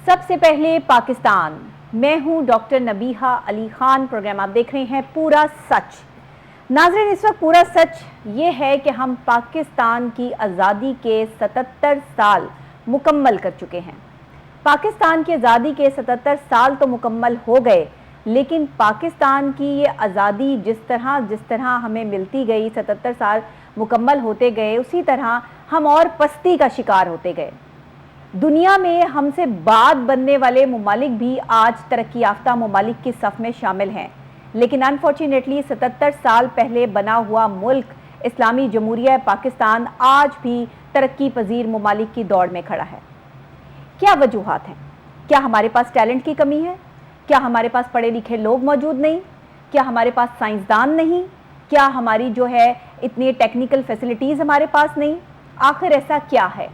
سب سے پہلے پاکستان، میں ہوں ڈاکٹر نبیہہ علی خان، پروگرام آپ دیکھ رہے ہیں پورا سچ۔ ناظرین، اس وقت پورا سچ یہ ہے کہ ہم پاکستان کی آزادی کے 77 سال مکمل کر چکے ہیں۔ پاکستان کی آزادی کے 77 سال تو مکمل ہو گئے، لیکن پاکستان کی یہ آزادی جس طرح ہمیں ملتی گئی، 77 سال مکمل ہوتے گئے، اسی طرح ہم اور پستی کا شکار ہوتے گئے۔ دنیا میں ہم سے بعد بننے والے ممالک بھی آج ترقی یافتہ ممالک کی صف میں شامل ہیں، لیکن انفارچونیٹلی 77 سال پہلے بنا ہوا ملک اسلامی جمہوریہ پاکستان آج بھی ترقی پذیر ممالک کی دوڑ میں کھڑا ہے۔ کیا وجوہات ہیں؟ کیا ہمارے پاس ٹیلنٹ کی کمی ہے؟ کیا ہمارے پاس پڑھے لکھے لوگ موجود نہیں؟ کیا ہمارے پاس سائنسدان نہیں؟ کیا ہماری اتنی ٹیکنیکل فیسلٹیز ہمارے پاس نہیں؟ آخر ایسا کیا ہے؟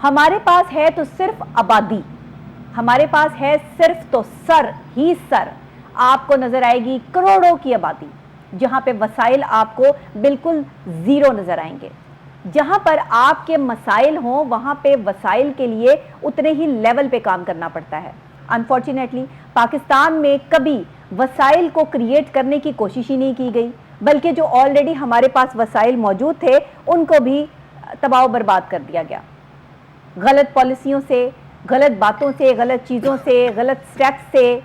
ہمارے پاس ہے تو صرف آبادی، ہمارے پاس ہے صرف تو سر ہی سر۔ آپ کو نظر آئے گی کروڑوں کی آبادی، جہاں پہ وسائل آپ کو بالکل زیرو نظر آئیں گے۔ جہاں پر آپ کے مسائل ہوں وہاں پہ وسائل کے لیے اتنے ہی لیول پہ کام کرنا پڑتا ہے۔ انفارچونیٹلی پاکستان میں کبھی وسائل کو کریٹ کرنے کی کوشش ہی نہیں کی گئی، بلکہ جو آلریڈی ہمارے پاس وسائل موجود تھے ان کو بھی تباہ و برباد کر دیا گیا۔ غلط پالیسیوں سے، غلط باتوں سے، غلط چیزوں سے، غلط سٹیپس سے،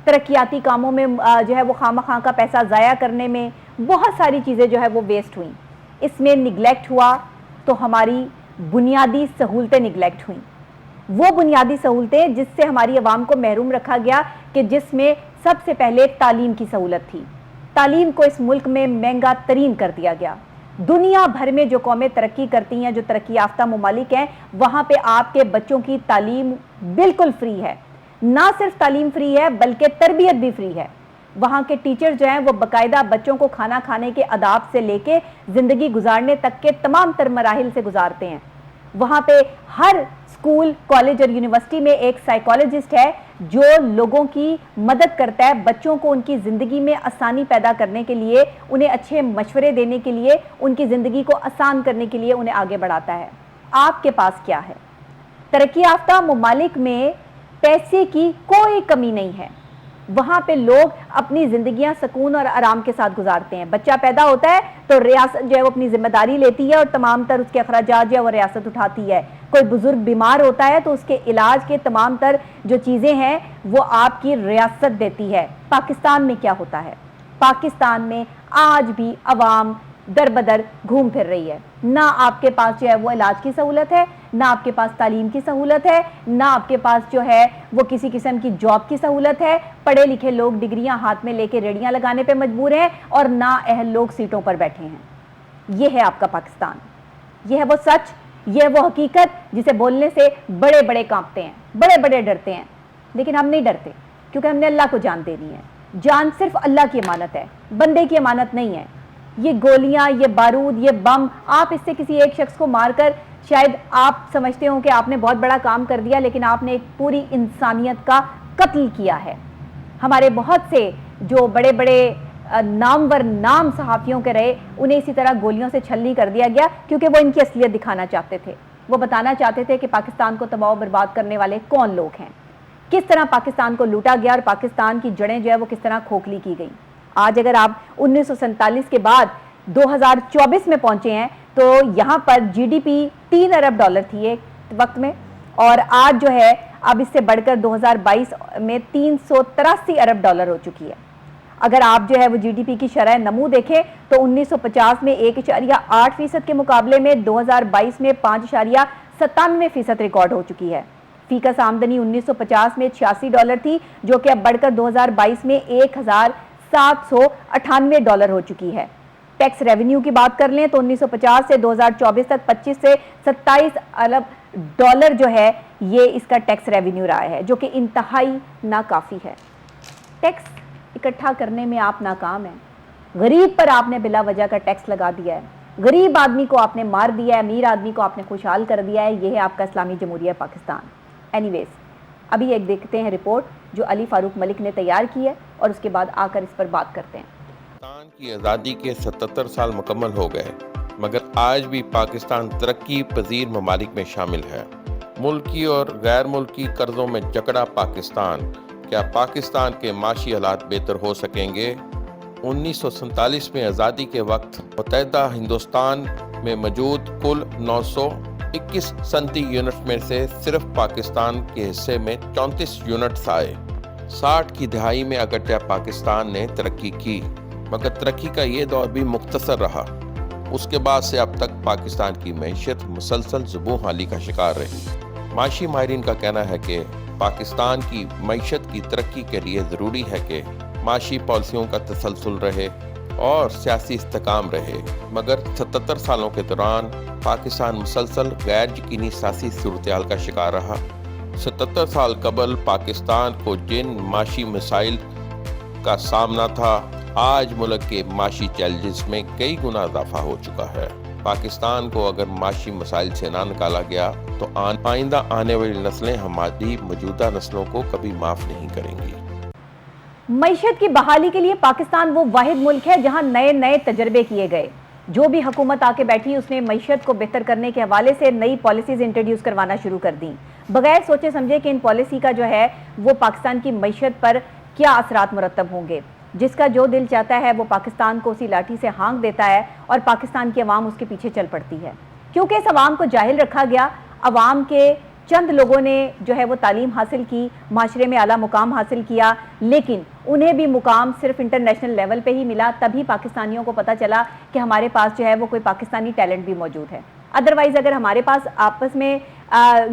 ترقیاتی کاموں میں وہ خواہ کا پیسہ ضائع کرنے میں بہت ساری چیزیں وہ ویسٹ ہوئیں۔ اس میں نگلیکٹ ہوا تو ہماری بنیادی سہولتیں نگلیکٹ ہوئیں، وہ بنیادی سہولتیں جس سے ہماری عوام کو محروم رکھا گیا، کہ جس میں سب سے پہلے تعلیم کی سہولت تھی۔ تعلیم کو اس ملک میں مہنگا ترین کر دیا گیا۔ دنیا بھر میں جو قومیں ترقی کرتی ہیں، جو ترقی یافتہ ممالک ہیں، وہاں پہ آپ کے بچوں کی تعلیم بالکل فری ہے۔ نہ صرف تعلیم فری ہے بلکہ تربیت بھی فری ہے۔ وہاں کے ٹیچر وہ باقاعدہ بچوں کو کھانا کھانے کے آداب سے لے کے زندگی گزارنے تک کے تمام تر مراحل سے گزارتے ہیں۔ وہاں پہ ہر اسکول، کالج اور یونیورسٹی میں ایک سائیکالوجسٹ ہے جو لوگوں کی مدد کرتا ہے، بچوں کو ان کی زندگی میں آسانی پیدا کرنے کے لیے، انہیں اچھے مشورے دینے کے لیے، ان کی زندگی کو آسان کرنے کے لیے انہیں آگے بڑھاتا ہے۔ آپ کے پاس کیا ہے؟ ترقی یافتہ ممالک میں پیسے کی کوئی کمی نہیں ہے۔ وہاں پہ لوگ اپنی زندگیاں سکون اور آرام کے ساتھ گزارتے ہیں۔ بچہ پیدا ہوتا ہے تو ریاست وہ اپنی ذمہ داری لیتی ہے اور تمام تر اس کے اخراجات وہ ریاست اٹھاتی ہے۔ کوئی بزرگ بیمار ہوتا ہے تو اس کے علاج کے تمام تر جو چیزیں ہیں وہ آپ کی ریاست دیتی ہے۔ پاکستان میں کیا ہوتا ہے؟ پاکستان میں آج بھی عوام در بدر گھوم پھر رہی ہے۔ نہ آپ کے پاس وہ علاج کی سہولت ہے، نہ آپ کے پاس تعلیم کی سہولت ہے، نہ آپ کے پاس وہ کسی قسم کی جاب کی سہولت ہے۔ پڑھے لکھے لوگ ڈگریاں ہاتھ میں لے کے ریڑیاں لگانے پہ مجبور ہیں، اور نہ اہل لوگ سیٹوں پر بیٹھے ہیں۔ یہ ہے آپ کا پاکستان، یہ ہے وہ سچ، یہ ہے وہ حقیقت جسے بولنے سے بڑے بڑے کانپتے ہیں، بڑے بڑے ڈرتے ہیں، لیکن ہم نہیں ڈرتے، کیونکہ ہم نے اللہ کو جان دینی ہے۔ جان صرف اللہ کی امانت ہے، بندے کی امانت نہیں ہے۔ یہ گولیاں، یہ بارود، یہ بم، آپ اس سے کسی ایک شخص کو مار کر شاید آپ سمجھتے ہوں کہ آپ نے بہت بڑا کام کر دیا، لیکن آپ نے ایک پوری انسانیت کا قتل کیا ہے۔ ہمارے بہت سے جو بڑے بڑے نامور نام صحافیوں کے رہے، انہیں اسی طرح گولیوں سے چھلنی کر دیا گیا، کیونکہ وہ ان کی اصلیت دکھانا چاہتے تھے۔ وہ بتانا چاہتے تھے کہ پاکستان کو تباہ و برباد کرنے والے کون لوگ ہیں، کس طرح پاکستان کو لوٹا گیا اور پاکستان کی جڑیں وہ کس طرح کھوکھلی کی گئی۔ آج اگر آپ 1947 کے بعد 2024 میں پہنچے ہیں تو یہاں پر جی ڈی پی 3 ارب ڈالر تھی ایک وقت میں، اور آج اب اس سے بڑھ کر 2022 میں 383 ارب ڈالر ہو چکی ہے۔ اگر آپ وہ جی ڈی پی کی شرح نمو دیکھیں تو 1950 میں 1.8% کے مقابلے میں 2022 میں 5.97% ریکارڈ ہو چکی ہے۔ فی کس آمدنی 1950 میں 86 ڈالر تھی، جو کہ اب بڑھ کر 2022 میں 1798 ڈالر ہو چکی ہے۔ ٹیکس ریونیو کی بات کر لیں تو 1950 سے 2024 تک 25 سے 27 ارب ڈالر یہ اس کا ٹیکس ریونیو رہا ہے، جو کہ انتہائی ناکافی ہے۔ ٹیکس اکٹھا کرنے میں آپ ناکام ہیں۔ غریب پر آپ نے بلا وجہ کا ٹیکس لگا دیا ہے، غریب آدمی کو آپ نے مار دیا ہے، امیر آدمی کو آپ نے خوشحال کر دیا ہے۔ یہ ہے آپ کا اسلامی جمہوریہ پاکستان۔ اینی ویز، ابھی ایک دیکھتے ہیں رپورٹ جو علی فاروق ملک نے تیار کی ہے، اور اس کے بعد آ کر اس پر بات کرتے ہیں۔ پاکستان کی آزادی کے 77 سال مکمل ہو گئے، مگر آج بھی پاکستان ترقی پذیر ممالک میں شامل ہے۔ ملکی اور غیر ملکی قرضوں میں جکڑا پاکستان، کیا پاکستان کے معاشی حالات بہتر ہو سکیں گے؟ 1947 میں آزادی کے وقت متحدہ ہندوستان میں موجود کل 921 صنعتی یونٹ میں سے صرف پاکستان کے حصے میں 34 یونٹس آئے۔ 60 کی دہائی میں اگرچہ پاکستان نے ترقی کی، مگر ترقی کا یہ دور بھی مختصر رہا۔ اس کے بعد سے اب تک پاکستان کی معیشت مسلسل زبوں حالی کا شکار رہی۔ معاشی ماہرین کا کہنا ہے کہ پاکستان کی معیشت کی ترقی کے لیے ضروری ہے کہ معاشی پالیسیوں کا تسلسل رہے اور سیاسی استحکام رہے، مگر 77 سالوں کے دوران پاکستان مسلسل غیر یقینی سیاسی صورتحال کا شکار رہا۔ 77 سال قبل پاکستان کو جن معاشی مسائل کا سامنا تھا، آج ملک کے معاشی چیلنجز میں کئی گنا اضافہ ہو چکا ہے۔ پاکستان کو اگر معاشی مسائل سے نہ نکالا گیا تو آئندہ آنے والی نسلیں ہماری موجودہ نسلوں کو کبھی معاف نہیں کریں گی۔ معیشت کی بحالی کے لیے پاکستان وہ واحد ملک ہے جہاں نئے تجربے کیے گئے۔ جو بھی حکومت آ کے بیٹھی اس نے معیشت کو بہتر کرنے کے حوالے سے نئی پالیسیز انٹروڈیوس کروانا شروع کر دیں، بغیر سوچے سمجھے کہ ان پالیسی کا جو ہے وہ پاکستان کی معیشت پر کیا اثرات مرتب ہوں گے۔ جس کا جو دل چاہتا ہے وہ پاکستان کو اسی لاٹھی سے ہانک دیتا ہے اور پاکستان کی عوام اس کے پیچھے چل پڑتی ہے، کیونکہ اس عوام کو جاہل رکھا گیا۔ عوام کے چند لوگوں نے جو ہے وہ تعلیم حاصل کی، معاشرے میں اعلیٰ مقام حاصل کیا، لیکن انہیں بھی مقام صرف انٹرنیشنل لیول پہ ہی ملا، تبھی پاکستانیوں کو پتہ چلا کہ ہمارے پاس جو ہے وہ کوئی پاکستانی ٹیلنٹ بھی موجود ہے۔ ادروائز اگر ہمارے پاس آپس میں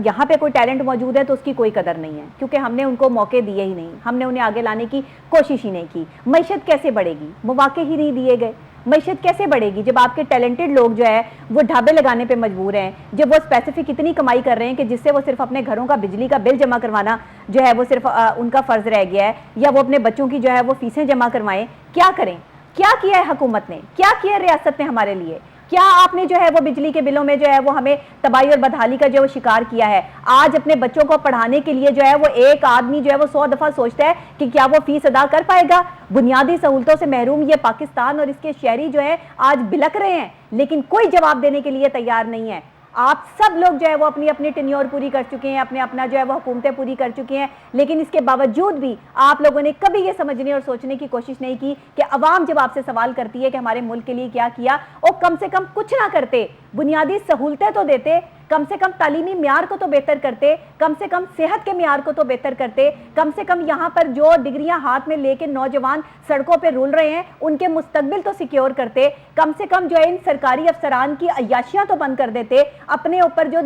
یہاں پہ کوئی ٹیلنٹ موجود ہے تو اس کی کوئی قدر نہیں ہے، کیونکہ ہم نے ان کو موقع دیے ہی نہیں، ہم نے انہیں آگے لانے کی کوشش ہی نہیں کی۔ معیشت کیسے بڑھے گی؟ مواقع ہی نہیں دیے گئے۔ معیشت کیسے بڑھے گی جب آپ کے ٹیلنٹڈ لوگ جو ہے وہ ڈھابے لگانے پہ مجبور ہیں، جب وہ اسپیسیفک اتنی کمائی کر رہے ہیں کہ جس سے وہ صرف اپنے گھروں کا بجلی کا بل جمع کروانا جو ہے وہ صرف ان کا فرض رہ گیا ہے، یا وہ اپنے بچوں کی جو ہے وہ فیسیں جمع کروائیں۔ کیا کریں؟ کیا کیا ہے حکومت نے؟ کیا کیا ریاست نے ہمارے لیے؟ کیا آپ نے جو ہے وہ بجلی کے بلوں میں جو ہے وہ ہمیں تباہی اور بدحالی کا جو ہے وہ شکار کیا ہے؟ آج اپنے بچوں کو پڑھانے کے لیے جو ہے وہ ایک آدمی جو ہے وہ 100 دفعہ سوچتا ہے کہ کیا وہ فیس ادا کر پائے گا۔ بنیادی سہولتوں سے محروم یہ پاکستان اور اس کے شہری جو ہے آج بلک رہے ہیں، لیکن کوئی جواب دینے کے لیے تیار نہیں ہے۔ آپ سب لوگ جو ہے وہ اپنی اپنی ٹینیور پوری کر چکے ہیں، اپنا جو ہے وہ حکومتیں پوری کر چکے ہیں، لیکن اس کے باوجود بھی آپ لوگوں نے کبھی یہ سمجھنے اور سوچنے کی کوشش نہیں کی کہ عوام جب آپ سے سوال کرتی ہے کہ ہمارے ملک کے لیے کیا کیا، اور کم سے کم کچھ نہ کرتے، بنیادی سہولتیں تو دیتے، کم سے کم تعلیمی معیار کو تو بہتر کرتے، کم سے کم صحت کے معیار کو تو بہتر کرتے، کم سے کم یہاں پر جو ڈگریاں ہاتھ میں لے کے نوجوان سڑکوں پہ رول رہے ہیں ان کے مستقبل تو سیکیور کرتے، کم سے کم جو ہے ان سرکاری افسران کی عیاشیاں تو بند کر دیتے۔ اپنے اوپر جو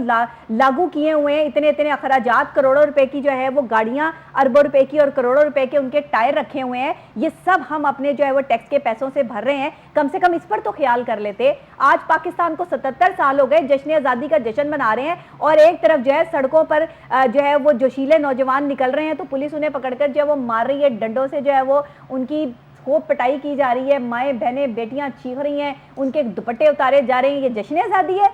لاگو کیے ہوئے ہیں اتنے اخراجات، کروڑوں روپے کی جو ہے وہ گاڑیاں، اربوں روپے کی اور کروڑوں روپے کے ان کے ٹائر رکھے ہوئے ہیں، یہ سب ہم اپنے جو ہے وہ ٹیکس کے پیسوں سے بھر رہے ہیں، کم سے کم اس پر تو خیال کر لیتے۔ آج پاکستان کو 77 سال ہو گئے، جشن آزادی کا جشن منا رہے ہیں، اور ایک طرف جو ہے سڑکوں پر جو ہے وہ جوشیلے نوجوان نکل رہے ہیں تو پولیس انہیں پکڑ کر جو ہے وہ مار رہی ہے، ڈنڈوں سے جو ہے وہ ان کی خوب پٹائی کی جا رہی ہے، مائیں بہنیں بیٹیاں چیخ رہی ہیں، ان کے دوپٹے اتارے جا رہے ہیں۔ یہ جشن آزادی ہے؟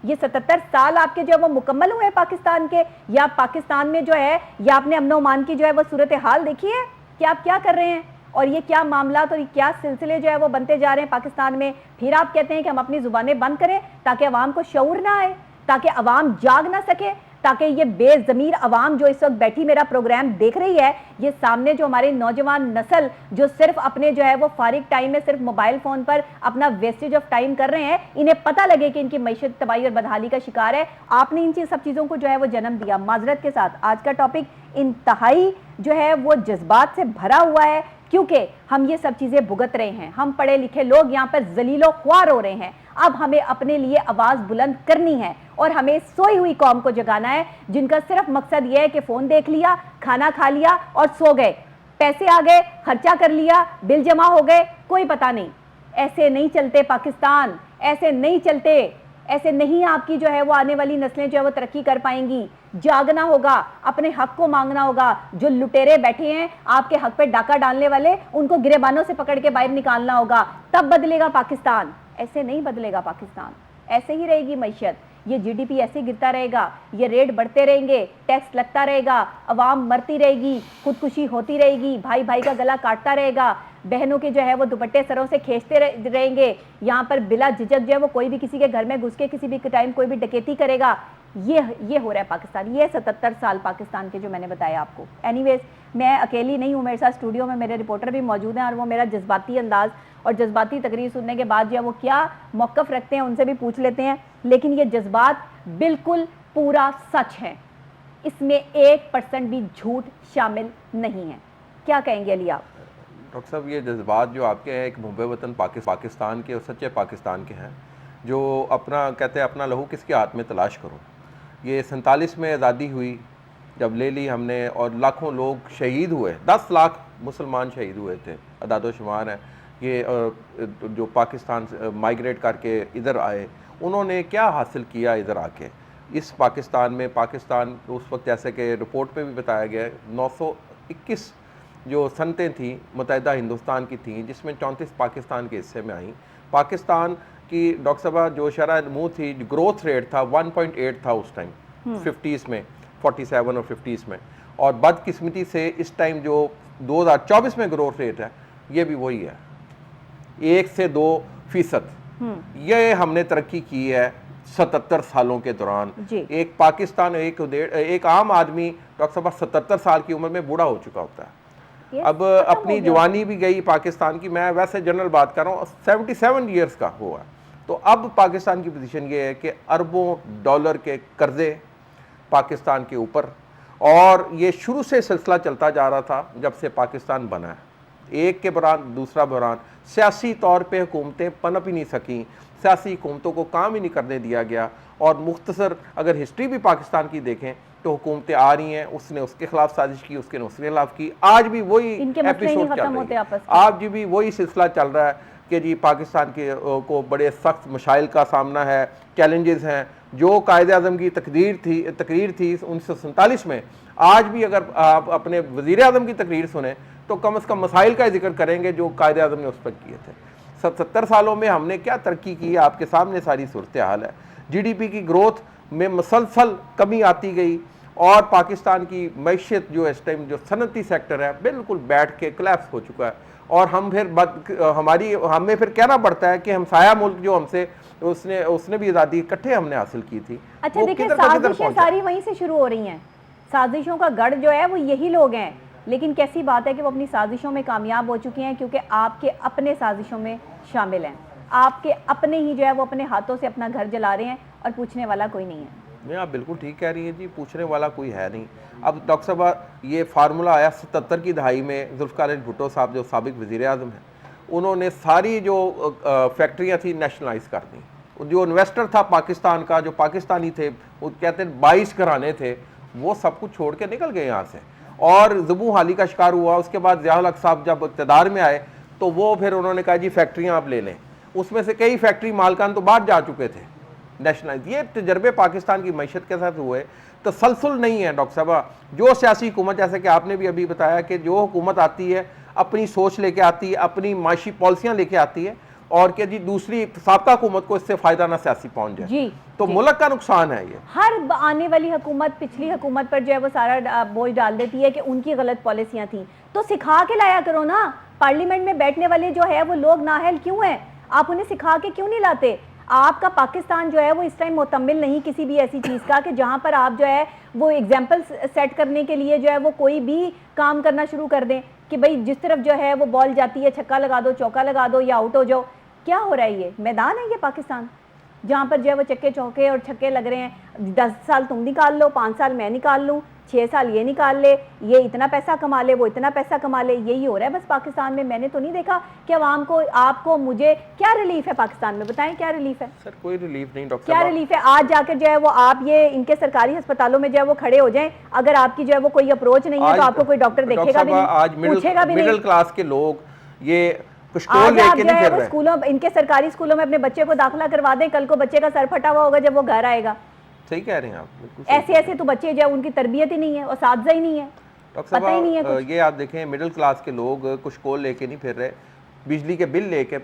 یہ 77 سال آپ کے جو ہے وہ مکمل ہوئے پاکستان کے، یا پاکستان میں جو ہے یا آپ نے امن و امان کی جو ہے وہ صورتحال دیکھی ہے کہ آپ کیا کر رہے ہیں، اور یہ کیا معاملات اور کیا سلسلے جو ہے وہ بنتے جا رہے ہیں پاکستان میں۔ پھر آپ کہتے ہیں کہ ہم اپنی زبانیں بند کریں تاکہ عوام کو شعور نہ آئے، تاکہ عوام جاگ نہ سکے، تاکہ یہ بے ضمیر عوام جو اس وقت بیٹھی میرا پروگرام دیکھ رہی ہے، یہ سامنے جو ہمارے نوجوان نسل جو صرف اپنے جو ہے وہ فارغ ٹائم میں صرف موبائل فون پر اپنا ویسٹیج آف ٹائم کر رہے ہیں، انہیں پتہ لگے کہ ان کی معیشت تباہی اور بدحالی کا شکار ہے۔ آپ نے ان سب چیزوں کو جو ہے وہ جنم دیا۔ معذرت کے ساتھ آج کا ٹاپک انتہائی جو ہے وہ جذبات سے بھرا ہوا ہے، کیونکہ ہم یہ سب چیزیں بھگت رہے ہیں، ہم پڑھے لکھے لوگ یہاں پر ذلیل و خوار ہو رہے ہیں۔ اب ہمیں اپنے لیے آواز بلند کرنی ہے اور ہمیں سوئی ہوئی قوم کو جگانا ہے، جن کا صرف مقصد یہ ہے کہ فون دیکھ لیا، کھانا کھا لیا اور سو گئے، پیسے آ گئے، خرچہ کر لیا، بل جمع ہو گئے، کوئی پتہ نہیں۔ ایسے نہیں چلتے پاکستان، ایسے نہیں چلتے، ایسے نہیں آپ کی جو ہے وہ آنے والی نسلیں جو ہے وہ ترقی کر پائیں گی۔ جاگنا ہوگا، اپنے حق کو مانگنا ہوگا۔ جو لٹیرے بیٹھے ہیں آپ کے حق پہ ڈاکہ ڈالنے والے، ان کو گریبانوں سے پکڑ کے باہر نکالنا ہوگا، تب بدلے گا پاکستان۔ ایسے نہیں بدلے گا پاکستان، ایسے ہی رہے گی معیشت، یہ جی ڈی پی ایسے گرتا رہے گا، یہ ریٹ بڑھتے رہیں گے، ٹیکس لگتا رہے گا، عوام مرتی رہے گی، خودکشی ہوتی رہے گی، بھائی بھائی کا گلا کاٹتا رہے گا، بہنوں کے جو ہے وہ دوپٹے سروں سے کھینچتے رہیں گے، یہاں پر بلا جھجک جو ہے وہ کوئی بھی کسی کے گھر میں گھس کے کسی بھی ٹائم کوئی بھی ڈکیتی کرے گا۔ یہ ہو رہا ہے پاکستان. یہ 77 سال پاکستان کے جو میں نے بتایا آپ کو. اینی ویز میں اکیلی نہیں ہوں, میرے ساتھ اسٹوڈیو میں میرے رپورٹر بھی موجود ہیں, اور وہ میرا جذباتی انداز اور جذباتی تقریر سننے کے بعد جو ہے وہ کیا موقف رکھتے ہیں ان سے بھی پوچھ لیتے ہیں. لیکن یہ جذبات بالکل پورا سچ ہے, اس میں 1% بھی جھوٹ شامل نہیں ہے. کیا کہیں گے علی آپ؟ ڈاکٹر صاحب یہ جذبات جو آپ کے ہیں ایک محب وطن پاکستان کے اور سچے پاکستان کے ہیں, جو اپنا کہتے ہیں اپنا لہو کس کے ہاتھ میں تلاش کرو. یہ 47 میں آزادی ہوئی, جب لے لی ہم نے, اور لاکھوں لوگ شہید ہوئے, 10 لاکھ مسلمان شہید ہوئے تھے, اعداد و شمار ہیں. یہ جو پاکستان سے مائیگریٹ کر کے ادھر آئے, انہوں نے کیا حاصل کیا ادھر آ کے اس پاکستان میں؟ پاکستان اس وقت جیسے کہ رپورٹ پہ بھی بتایا گیا ہے 921 جو صنعتیں تھیں متحدہ ہندوستان کی تھیں, جس میں 34 پاکستان کے حصے میں آئیں. پاکستان کی ڈاکٹر صاحب جو شرح نمو تھی, گروتھ ریٹ تھا 1.8 تھا اس ٹائم 50s میں, 47 اور 50s میں, اور بدقسمتی سے اس ٹائم جو 2024 میں گروتھ ریٹ ہے یہ بھی وہی ہے 1 سے 2%. یہ ہم نے ترقی کی ہے 77 سالوں کے دوران. ایک پاکستان ایک عام آدمی ڈاکٹر صاحب 77 سال کی عمر میں بوڑھا ہو چکا ہوتا ہے. اب اپنی جوانی بھی گئی پاکستان کی, میں ویسے جنرل بات کر رہا ہوں, 77 ایئرز کا ہوا. تو اب پاکستان کی پوزیشن یہ ہے کہ اربوں ڈالر کے قرضے پاکستان کے اوپر, اور یہ شروع سے سلسلہ چلتا جا رہا تھا جب سے پاکستان بنا ہے. ایک کے بحران دوسرا بحران, سیاسی طور پہ حکومتیں پنپ ہی نہیں سکیں, سیاسی حکومتوں کو کام ہی نہیں کرنے دیا گیا. اور مختصر اگر ہسٹری بھی پاکستان کی دیکھیں تو حکومتیں آ رہی ہیں, اس نے اس کے خلاف سازش کی, اس نے اس کے خلاف کی, آج بھی وہی ایپیسوڈ چل رہا ہے, آج بھی وہی سلسلہ چل رہا ہے کہ جی پاکستان کے کو بڑے سخت مشائل کا سامنا ہے, چیلنجز ہیں. جو قائد اعظم کی تقریر تھی 1947 میں, آج بھی اگر آپ اپنے وزیر اعظم کی تقریر سنیں تو کم از کم مسائل کا ذکر کریں گے جو قائد اعظم نے اس پر کیے تھے. 70 سالوں میں ہم نے کیا ترقی کی ہے, آپ کے سامنے ساری صورتحال ہے. جی ڈی پی کی گروتھ میں مسلسل کمی آتی گئی, اور پاکستان کی معیشت جو اس ٹائم جو صنعتی سیکٹر ہے بالکل بیٹھ کے کلیپس ہو چکا ہے. اور ہم پھر ہمیں پھر کہنا پڑتا ہے کہ ہمسایہ ملک جو ہم سے اس نے بھی آزادی اکٹھے ہم نے حاصل کی تھی. اچھا دیکھیں, سازشیں ساری وہیں سے شروع ہو رہی ہیں, سازشوں کا گڑھ جو ہے وہ یہی لوگ ہیں. لیکن کیسی بات ہے کہ وہ اپنی سازشوں میں کامیاب ہو چکی ہیں, کیونکہ آپ کے اپنے سازشوں میں شامل ہیں. آپ کے اپنے ہی جو ہے وہ اپنے ہاتھوں سے اپنا گھر جلا رہے ہیں, اور پوچھنے والا کوئی نہیں ہے. نہیں, آپ بالکل ٹھیک کہہ رہی ہیں جی, پوچھنے والا کوئی ہے نہیں. اب ڈاکٹر صاحب یہ فارمولہ آیا 77 کی دہائی میں, ذوالفقار علی بھٹو صاحب جو سابق وزیر اعظم ہیں, انہوں نے ساری جو فیکٹریاں تھیں نیشنلائز کر دیں. جو انویسٹر تھا پاکستان کا, جو پاکستانی تھے, وہ کہتے ہیں 22 گھرانے تھے, وہ سب کچھ چھوڑ کے نکل گئے یہاں سے, اور زبوں حالی کا شکار ہوا. اس کے بعد ضیاء الحق صاحب جب اقتدار میں آئے تو وہ پھر انہوں نے کہا جی فیکٹریاں آپ لے لیں. اس میں سے کئی فیکٹری مالکان تو باہر جا چکے تھے نیشنلائز. یہ تجربے پاکستان کی معیشت کے ساتھ ہوئے. تسلسل نہیں ہے ڈاکٹر صاحب. جو سیاسی حکومت, جیسے کہ آپ نے بھی ابھی بتایا کہ جو حکومت آتی ہے اپنی سوچ لے کے آتی ہے, اپنی معاشی پالیسیاں لے کے آتی ہے, اور کہ جی دوسری سابقہ حکومت کو اس سے فائدہ نہ سیاسی پہنچ جائے, جی تو ملک کا نقصان ہے. یہ ہر آنے والی حکومت پچھلی حکومت پر جو ہے وہ سارا بوجھ ڈال دیتی ہے کہ ان کی غلط پالیسیاں تھیں. تو سکھا کے لایا کرو نا. پارلیمنٹ میں بیٹھنے والے جو ہے وہ لوگ نااہل کیوں ہیں؟ آپ انہیں سکھا کے کیوں نہیں لاتے؟ آپ کا پاکستان جو ہے وہ اس ٹائم متمل نہیں کسی بھی ایسی چیز کا کہ جہاں پر آپ جو ہے وہ ایگزامپل سیٹ کرنے کے لیے جو ہے وہ کوئی بھی کام کرنا شروع کر دیں کہ بھئی جس طرف جو ہے وہ بال جاتی ہے چھکا لگا دو, چوکا لگا دو یا آؤٹ ہو جاؤ. کیا ہو رہا ہے؟ یہ میدان ہے یہ پاکستان جہاں پر جو ہے وہ چکے چوکے اور چھکے لگ رہے ہیں. 10 سال تم نکال لو, 5 سال میں نکال لوں, 6 سال یہ نکال لے, یہ اتنا پیسہ کما لے, وہ اتنا پیسہ کما لے. یہی ہو رہا ہے بس پاکستان میں. میں نے تو نہیں دیکھا کہ عوام کو, آپ کو, مجھے کیا ریلیف ہے پاکستان میں؟ بتائیں کیا ریلیف ہے؟ سر کوئی ریلیف نہیں ڈاکٹر کیا ریلیف ہے؟ آج جا کے جو ہے وہ آپ یہ ان کے سرکاری ہسپتالوں میں جو ہے وہ کھڑے ہو جائیں, اگر آپ کی جو ہے وہ کوئی اپروچ نہیں ہے تو آپ کو کوئی ڈاکٹر دیکھے گا بھی نہیں, پوچھے گا بھی نہیں. مڈل کلاس کے لوگ یہ آج آپ جو ہے وہ اسکولوں, ان کے سرکاری اسکولوں میں اپنے بچے کو داخلہ کروا دیں, کل کو بچے کا سر پھٹا ہوا ہوگا جب وہ گھر آئے گا. صحیح کہہ رہے ہیں آپ. ایسے تو بچے جو ہے ان کی تربیت ہی نہیں ہے, اساتذہ ہی نہیں ہے, پتہ ہی نہیں ہے کچھ. یہ آپ دیکھیں مڈل کلاس کے لوگ کچھ کول لے کے نہیں پھر رہے, بجلی کے بل لے کے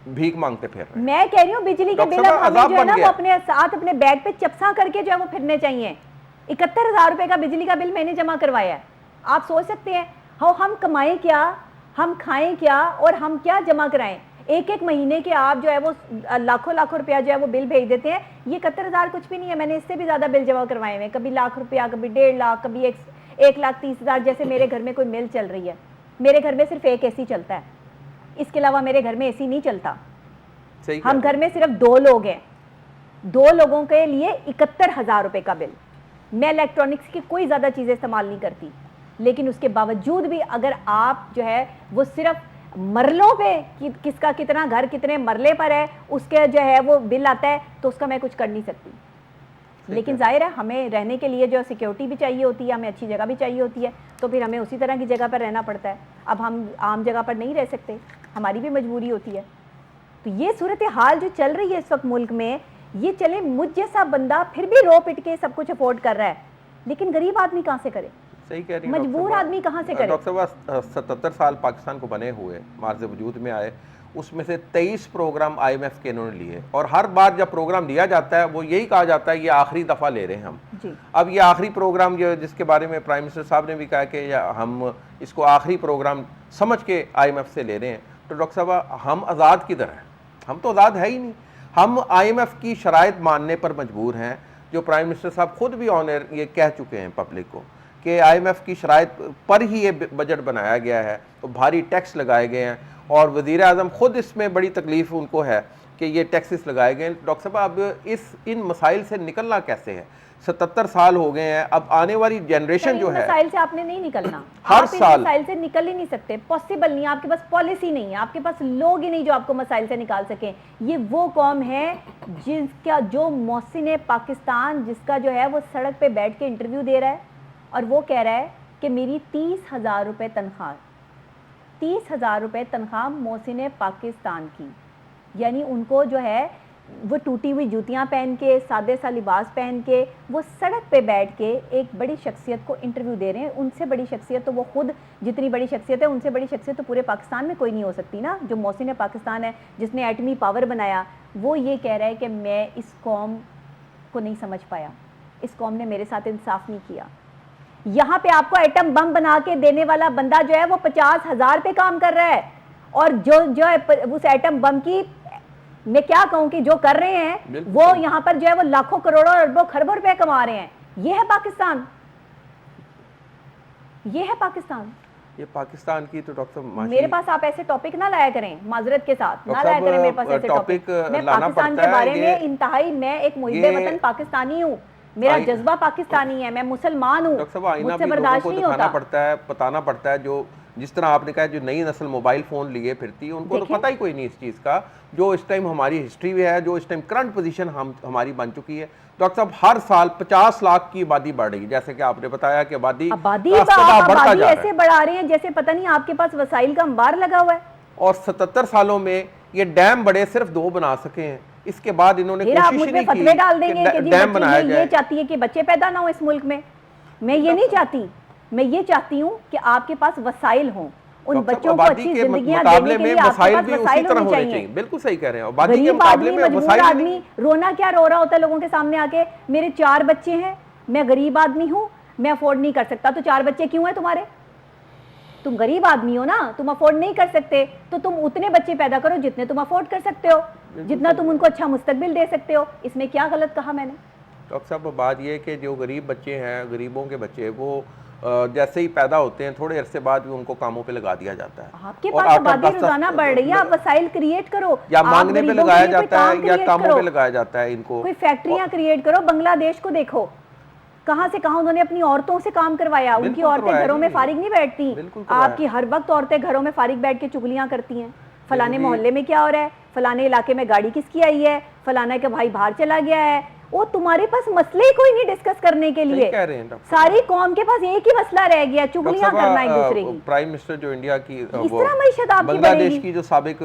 بھیک مانگتے پھر رہے ہیں. میں کہہ رہی ہوں بجلی کے بل اب ہمیں جو ہے نا وہ اپنے ساتھ اپنے بیگ پہ چپساں کر کے جو ہے وہ پھرنے چاہیے. 71,000 روپے کا بجلی کا بل میں نے جمع کروایا ہے. آپ سوچ سکتے ہیں ہم کمائیں کیا, ہم کھائیں کیا, اور ہم کیا جمع کرائیں. ایک ایک مہینے کے آپ جو ہے وہ لاکھوں لاکھوں روپیہ جو ہے وہ بل بھیج دیتے ہیں. یہ 71,000 کچھ بھی نہیں ہے, میں نے اس سے بھی زیادہ بل جمع کروائے ہوئے ہیں, کبھی لاکھ روپیہ, کبھی 1.5 لاکھ, کبھی 1,30,000. جیسے میرے گھر میں کوئی مل چل رہی ہے, میرے گھر میں صرف ایک AC چلتا ہے, اس کے علاوہ میرے گھر میں AC نہیں چلتا. ہم گھر میں صرف 2 لوگ ہیں, 2 لوگوں کے لیے 71,000 روپے کا بل. میں الیکٹرانکس کی کوئی زیادہ چیزیں استعمال نہیں کرتی, لیکن اس کے باوجود بھی اگر آپ جو ہے وہ صرف مرلوں پہ کس کا کتنا گھر کتنے مرلے پر ہے اس کے جو ہے وہ بل آتا ہے, تو اس کا میں کچھ کر نہیں سکتی. لیکن ظاہر ہے ہمیں رہنے کے لیے جو سیکیورٹی بھی چاہیے ہوتی ہے, ہمیں اچھی جگہ بھی چاہیے ہوتی ہے, تو پھر ہمیں اسی طرح کی جگہ پر رہنا پڑتا ہے. اب ہم عام جگہ پر نہیں رہ سکتے, ہماری بھی مجبوری ہوتی ہے. تو یہ صورتحال جو چل رہی ہے اس وقت ملک میں, یہ چلے مجھ جیسا بندہ پھر بھی رو پٹ کے سب کچھ افورڈ کر رہا ہے, لیکن غریب آدمی کہاں سے کرے, صحیح کہہ رہی ہیں مجبور آدمی کہاں سے کرے. ڈاکٹر صاحب 77 سال پاکستان کو بنے ہوئے, مارز وجود میں آئے, اس میں سے 23 پروگرام IMF کے انہوں نے لیے, اور ہر بار جب پروگرام لیا جاتا ہے وہ یہی کہا جاتا ہے یہ آخری دفعہ لے رہے ہیں ہم. اب یہ آخری پروگرام جس کے بارے میں پرائم منسٹر صاحب نے بھی کہا کہ ہم اس کو آخری پروگرام سمجھ کے IMF سے لے رہے ہیں, تو ڈاکٹر صاحب ہم آزاد کدھر ہیں؟ ہم تو آزاد ہے ہی نہیں. ہم IMF کی شرائط ماننے پر مجبور ہیں, جو پرائم منسٹر صاحب خود بھی آن ایئر یہ کہہ چکے ہیں پبلک کو کہ IMF کی شرائط پر ہی یہ بجٹ بنایا گیا ہے, تو بھاری ٹیکس لگائے گئے ہیں, اور وزیر اعظم خود اس میں بڑی تکلیف ان کو ہے کہ یہ ٹیکسز لگائے گئے ہیں. ڈاکٹر صاحب اب ان مسائل سے نکلنا کیسے ہے؟ 77 سال ہو گئے ہیں, اب آنے والی جنریشن جو ہے, مسائل سے آپ نے نہیں نکلنا, ہر سال مسائل سے نکل ہی نہیں سکتے, پاسبل نہیں, آپ کے پاس پالیسی نہیں ہے, آپ کے پاس لوگ ہی نہیں جو آپ کو مسائل سے نکال سکیں. یہ وہ قوم ہے جس کا جو محسن پاکستان جس کا جو ہے وہ سڑک پہ بیٹھ کے انٹرویو دے رہا ہے اور وہ کہہ رہا ہے کہ میری 30,000 روپے تنخواہ, 30,000 روپے تنخواہ محسن پاکستان کی, یعنی ان کو جو ہے وہ ٹوٹی ہوئی جوتیاں پہن کے, سادے سا لباس پہن کے, وہ سڑک پہ بیٹھ کے ایک بڑی شخصیت کو انٹرویو دے رہے ہیں. ان سے بڑی شخصیت تو وہ خود جتنی بڑی شخصیت ہے, ان سے بڑی شخصیت تو پورے پاکستان میں کوئی نہیں ہو سکتی نا. جو محسن پاکستان ہے, جس نے ایٹمی پاور بنایا, وہ یہ کہہ رہا ہے کہ میں اس قوم کو نہیں سمجھ پایا, اس قوم نے میرے ساتھ انصاف نہیں کیا. یہاں پہ آپ کو ایٹم بم بنا کے دینے والا بندہ جو ہے وہ 50,000 پہ کام کر رہا ہے, اور جو ہے اس ایٹم بم کی میں کیا کہوں کہ جو کر رہے ہیں وہ یہاں پر جو ہے وہ لاکھوں کروڑوں اربوں خربوں روپے کما رہے ہیں. یہ ہے پاکستان, یہ ہے پاکستان. یہ پاکستان کی تو ڈاکٹر میرے پاس آپ ایسے ٹاپک نہ لایا کریں, معذرت کے ساتھ نہ لایا کریں میرے پاس ایسے ٹاپک. میں پاکستان کے بارے میں انتہائی, میں ایک محب وطن پاکستانی ہوں, میرا جذبہ پاکستانی ہے, میں مسلمان ہوں, مجھ سے برداشت نہیں ہوتا. بتانا پڑتا ہے, جو جس طرح آپ نے کہا جو نئی نسل موبائل فون لیے پھرتی ہے, ان کو تو پتہ ہی کوئی نہیں اس چیز کا, جو اس ٹائم ہماری ہسٹری بھی ہے, جو اس ٹائم کرنٹ پوزیشن ہماری بن چکی ہے. ڈاکٹر صاحب ہر سال 50 لاکھ کی آبادی بڑھ رہی ہے, جیسے کہ آپ نے بتایا کہ آبادی ایسے بڑھا رہے ہیں جیسے پتہ نہیں آپ کے پاس وسائل کا انبار لگا ہوا ہے. اور 77 سالوں میں یہ ڈیم بڑے صرف 2 بنا سکے ہیں, اس کے بعد انہوں نے کوشش نہیں کی فتوے ڈال دیں گے کہ ڈیم بنایا جائے. یہ چاہتی ہے کہ بچے پیدا نہ ہو اس ملک میں, میں یہ نہیں چاہتی, میں یہ چاہتی ہوں کہ آپ کے پاس وسائل ہوں, ان بچوں کو اچھی زندگیاں دینے کے لیے آپ کے پاس وسائل ہونے چاہیے. بالکل صحیح کہہ رہے ہیں. غریب آدمی, مجبور آدمی رونا کیا رو رہا ہوتا ہے لوگوں کے سامنے آ کے, میرے 4 بچے ہیں, میں غریب آدمی ہوں, میں افورڈ نہیں کر سکتا. تو 4 بچے کیوں ہیں تمہارے؟ تم غریب آدمی ہو نا, تم افورڈ نہیں کر سکتے, تو تم اتنے بچے پیدا کرو جتنے تم افورڈ کر سکتے ہو, جتنا تم ان کو اچھا مستقبل دے سکتے ہو. اس میں کیا غلط کہا میں نے؟ ڈاکٹر صاحب بات یہ کہ جو غریب بچے ہیں, غریبوں کے بچے, وہ جیسے ہی پیدا ہوتے ہیں تھوڑے عرصے بعد بھی ان کو کاموں پہ لگا دیا جاتا ہے. آپ کے پاس آبادی روزانہ بڑھ رہی ہے, آپ وسائل کریٹ کرو, یا مانگنے پہ لگایا جاتا ہے یا کاموں پہ لگایا جاتا ہے ان کو. کوئی فیکٹریاں کریٹ کرو. بنگلہ دیش کو دیکھو, کہاں سے کہاں انہوں نے اپنی عورتوں سے کام کروایا. ان کی عورتیں گھروں میں فارغ نہیں بیٹھتی, آپ کی ہر وقت عورتیں گھروں میں فارغ بیٹھ کے چگلیاں کرتی ہیں. فلانے محلے میں کیا ہو رہا ہے, فلانے علاقے میں گاڑی کس کی آئی ہے, فلانا کا بھائی باہر چلا گیا ہے. وہ تمہارے پاس مسئلے ہی کوئی نہیں ڈسکس کرنے کے لیے. ساری قوم کے پاس ایک ہی مسئلہ رہ گیا, چگلیاں کرنا ایک دوسرے کی. پرائم منسٹر جو انڈیا کی اس طرح معیشت آپ کی بنگلہ دیش کی جو سابق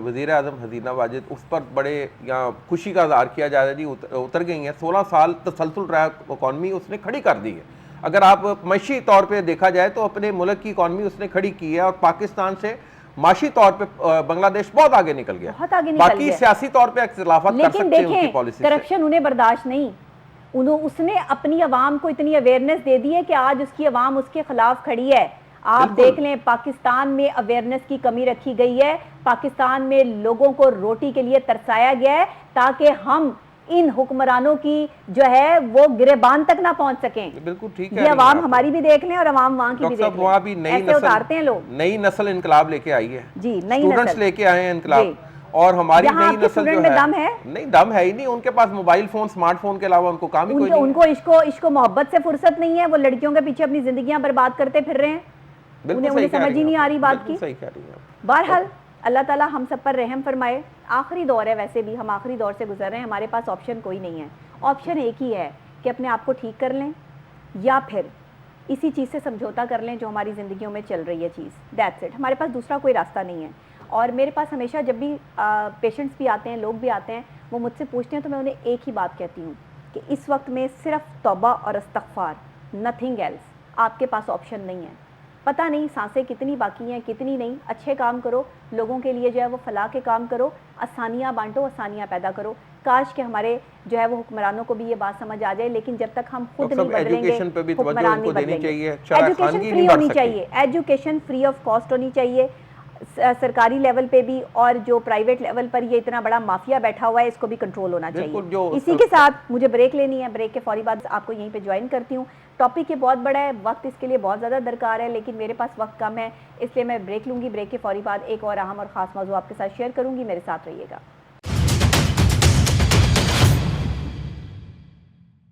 وزیر اعظم حسینہ واجد, اس پر بڑے یہاں خوشی کا اظہار کیا جا رہا ہے جی, اتر گئی ہیں. 16 سال تسلسل رہا اکانومی اس نے کھڑی کر دی ہے. اگر آپ معاشی طور پہ دیکھا جائے تو اپنے ملک کی اکانومی اس نے کھڑی کی ہے, اور پاکستان سے معاشی طور پہ بنگلہ دیش بہت آگے نکل گیا. باقی سیاسی طور پہ اختلافات کر سکتے ہیں ان کی پالیسی سے, لیکن کرپشن انہیں برداشت نہیں. اس نے اپنی عوام کو اتنی اویئرنیس دے دی ہے کہ آج اس کی عوام اس کے خلاف کھڑی ہے. آپ دیکھ لیں پاکستان میں اویئرنیس کی کمی رکھی گئی ہے، پاکستان میں لوگوں کو روٹی کے لیے ترسایا گیا ہے تاکہ ہم ان حکمرانوں کی جو ہے وہ گریبان تک نہ پہنچ سکیں۔ بالکل ٹھیک ہے، یہ عوام ہماری بھی دیکھ لیں اور عوام وہاں کی بھی دیکھ وہاں بھی لیں، ایسے اتارتے ہیں لوگ۔ نئی نسل انقلاب لے کے آئی ہے، جی نئی اسٹوڈنٹس نسل لے کے آئے ہیں انقلاب، اور ہماری نئی نسل جو دم ہے نہیں، دم ہے ہی نہیں، ان کے پاس موبائل فون سمارٹ فون کے علاوہ ان کو کام ہی کوئی نہیں، ان کو عشق و محبت سے فرصت نہیں ہے، وہ لڑکیوں کے پیچھے اپنی زندگیاں برباد کرتے پھر رہے ہیں، انہیں سمجھ ہی نہیں آ رہی بات کی۔ بہرحال اللہ تعالیٰ ہم سب پر رحم فرمائے۔ آخری دور ہے، ویسے بھی ہم آخری دور سے گزر رہے ہیں، ہمارے پاس آپشن کوئی نہیں ہے، آپشن ایک ہی ہے کہ اپنے آپ کو ٹھیک کر لیں یا پھر اسی چیز سے سمجھوتا کر لیں جو ہماری زندگیوں میں چل رہی ہے چیز، دیٹس اٹ، ہمارے پاس دوسرا کوئی راستہ نہیں ہے۔ اور میرے پاس ہمیشہ جب بھی پیشنٹس بھی آتے ہیں، لوگ بھی آتے ہیں، وہ مجھ سے پوچھتے ہیں تو میں انہیں ایک ہی بات کہتی ہوں کہ اس وقت میں صرف توبہ اور استغفار، نتھنگ ایلس، آپ کے پاس آپشن نہیں ہے۔ پتہ نہیں سانسیں کتنی باقی ہیں کتنی نہیں، اچھے کام کرو، لوگوں کے لیے جو ہے وہ فلاح کے کام کرو، آسانیاں بانٹو، آسانیاں پیدا کرو۔ کاش کہ ہمارے جو ہے وہ حکمرانوں کو بھی یہ بات سمجھ آ جائے، لیکن جب تک ہم خود نہیں بدلیں گے حکمران نہیں بدلیں گے۔ ایجوکیشن فری ہونی چاہیے، ایجوکیشن فری آف کاسٹ ہونی چاہیے، سرکاری لیول پہ بھی، اور جو پرائیویٹ لیول پر یہ اتنا بڑا مافیا بیٹھا ہوا ہے اس کو بھی کنٹرول ہونا چاہیے۔ اسی کے ساتھ مجھے بریک لینی ہے، بریک کے فوری بعد آپ کو یہیں پہ جوائن کرتی ہوں۔ ٹاپک یہ بہت بڑا ہے، وقت اس کے لیے بہت زیادہ درکار ہے، لیکن میرے پاس وقت کم ہے، اس لیے میں بریک لوں گی، بریک کے فوری بعد ایک اور اہم اور خاص موضوع آپ کے ساتھ شیئر کروں گی، میرے ساتھ رہیے گا۔